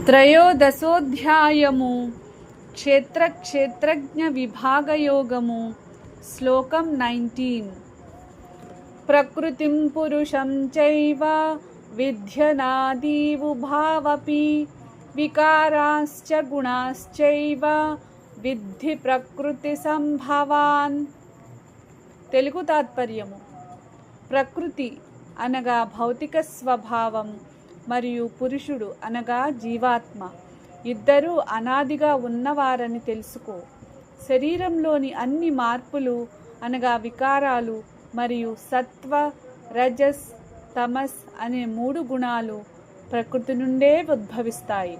త్రయోదశోధ్యాయము క్షేత్రజ్ఞ విభాగయోగము శ్లోకం 19. ప్రకృతిం పురుషం చైవ విద్యనాదీవుభావపి వికారాశ్చ గుణాశ్చైవ విద్ధి ప్రకృతి సంభవాన్. తెలుగు తాత్పర్యము. ప్రకృతి అనగా భౌతిక స్వభావం మరియు పురుషుడు అనగా జీవాత్మ ఇద్దరూ అనాదిగా ఉన్నవారని తెలుసుకో. శరీరంలోని అన్ని మార్పులు అనగా వికారాలు మరియు సత్వ, రజస్, తమస్ అనే 3 గుణాలు ప్రకృతి నుండే ఉద్భవిస్తాయి.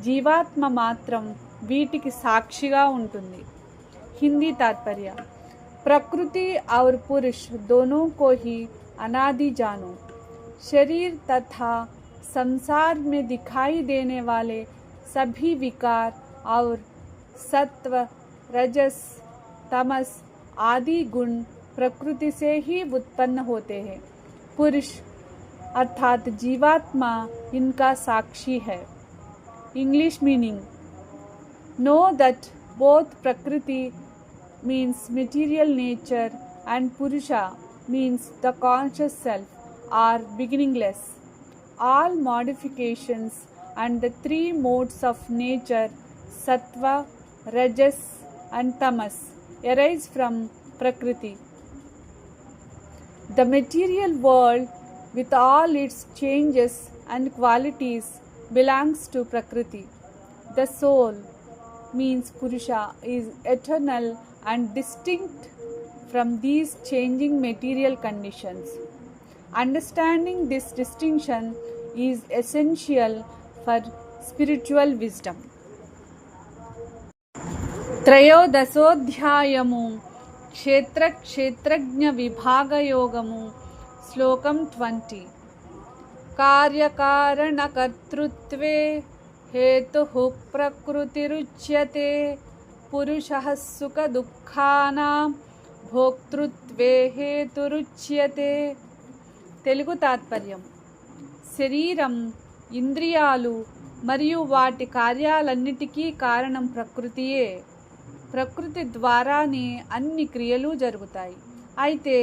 జీవాత్మ మాత్రం వీటికి సాక్షిగా ఉంటుంది. హిందీ తాత్పర్య. प्रकृति और पुरुष दोनों को ही अनादि जानो. शरीर तथा संसार में दिखाई देने वाले सभी विकार और सत्व, रजस, तमस आदि गुण प्रकृति से ही उत्पन्न होते हैं. पुरुष अर्थात जीवात्मा इनका साक्षी है. English meaning. Know that both प्रकृति means material nature and Purusha means the conscious self are beginningless. All modifications and the 3 modes of nature, Sattva, Rajas and Tamas, arise from Prakriti. The material world with all its changes and qualities belongs to Prakriti. The soul means Purusha is eternal and distinct from these changing material conditions. Understanding this distinction is essential for spiritual wisdom. త్రయోదశోధ్యాయము క్షేత్రజ్ఞ విభాగయోగము శ్లోకం 20. కార్యకారణకర్తృత్వే హేతుః ప్రకృతిరుచ్యతే. పురుషః సుఖ దుఃఖానాం భోక్తృత్వే హేతురుచ్యతే. తెలుగు తాత్పర్యం. శరీరం, ఇంద్రియాలు మరియు వాటి కార్యాలన్నిటికీ కారణం ప్రకృతియే. ప్రకృతి ద్వారానే అన్ని క్రియలు జరుగుతాయి. అయితే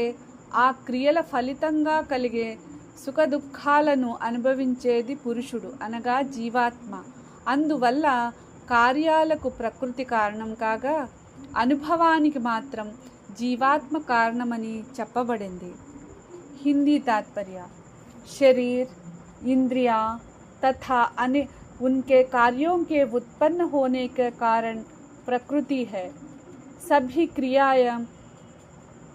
ఆ క్రియల ఫలితంగా కలిగే సుఖ దుఃఖాలను అనుభవించేది పురుషుడు అనగా జీవాత్మ. అందువల్ల కార్యాలకు ప్రకృతి కారణం కాగా అనుభవానికి మాత్రం జీవాత్మ కారణమని చెప్పబడింది. హిందీ तात्पर्य. शरीर, इंद्रिया तथा अन्य उनके कार्यों के उत्पन्न होने के कारण प्रकृति है. सभी क्रियाएं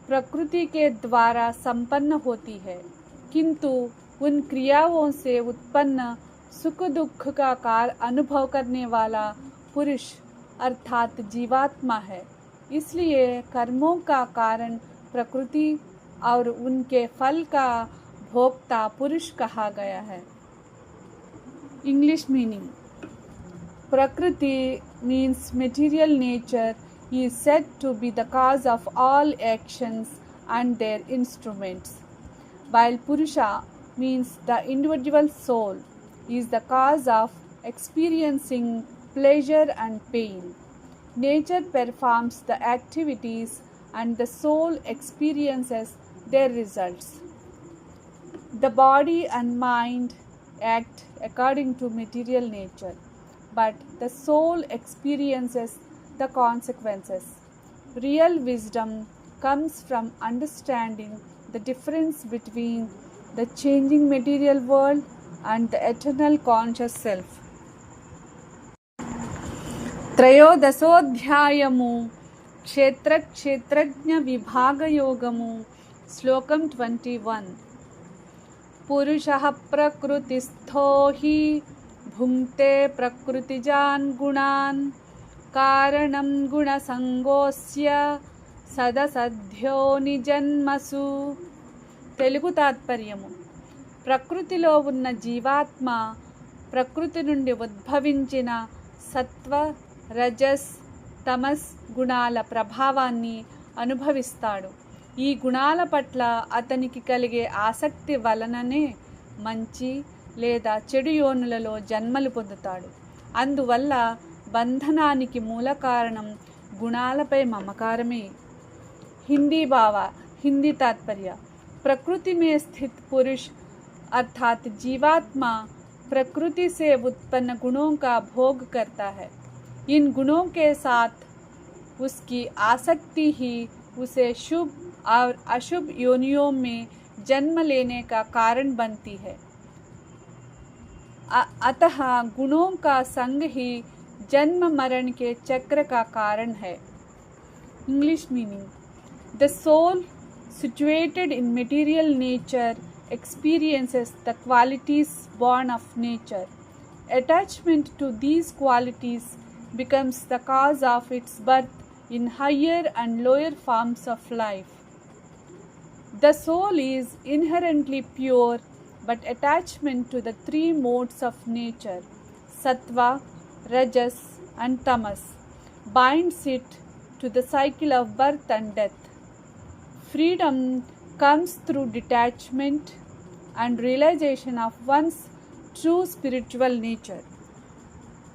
प्रकृति के द्वारा संपन्न होती है, किंतु उन क्रियाओं से उत्पन्न सुख दुख का अनुभव करने वाला पुरुष अर्थात जीवात्मा है. इसलिए कर्मों का कारण प्रकृति और उनके फल का भोक्ता पुरुष कहा गया है. English meaning. प्रकृति means material nature is said to be the cause of all actions and their instruments, while Purusha means the individual soul is the cause of experiencing pleasure and pain. Nature performs the activities and the soul experiences their results. The body and mind act according to material nature, but the soul experiences the consequences. Real wisdom comes from understanding the difference between the changing material world and the eternal conscious self. త్రయోదశోధ్యాయము క్షేత్రజ్ఞ విభాగయోగము శ్లోకం 21. పురుషః ప్రకృతిస్థో హి భుంక్తే ప్రకృతిజాన్ గుణాన్ కారణం గుణసంగోస్య సదసద్ధ్యో నిజన్మసు. తెలుగు తాత్పర్యము. ప్రకృతిలో ఉన్న జీవాత్మ ప్రకృతి నుండి ఉద్భవించిన సత్వ, రజస్, తమస్ గుణాల ప్రభావాన్ని అనుభవిస్తాడు. ఈ గుణాల పట్ల అతనికి కలిగే ఆసక్తి వలననే మంచి లేదా చెడు యోనులలో జన్మలు పొందుతాడు. అందువల్ల బంధనానికి మూల కారణం గుణాలపై మమకారమే. हिंदी तात्पर्य. प्रकृति में स्थित पुरुष अर्थात जीवात्मा प्रकृति से उत्पन्न गुणों का भोग करता है. इन गुणों के साथ उसकी आसक्ति ही उसे शुभ और अशुभ योनियों में जन्म लेने का कारण बनती है. अतः गुणों का संग ही जन्म मरण के चक्र का कारण है. English meaning. The soul, situated in material nature, experiences the qualities born of nature. Attachment to these qualities becomes the cause of its birth in higher and lower forms of life. The soul is inherently pure, but attachment to the three modes of nature, sattva, rajas, and tamas, binds it to the cycle of birth and death. Freedom comes through detachment and realization of one's true spiritual nature.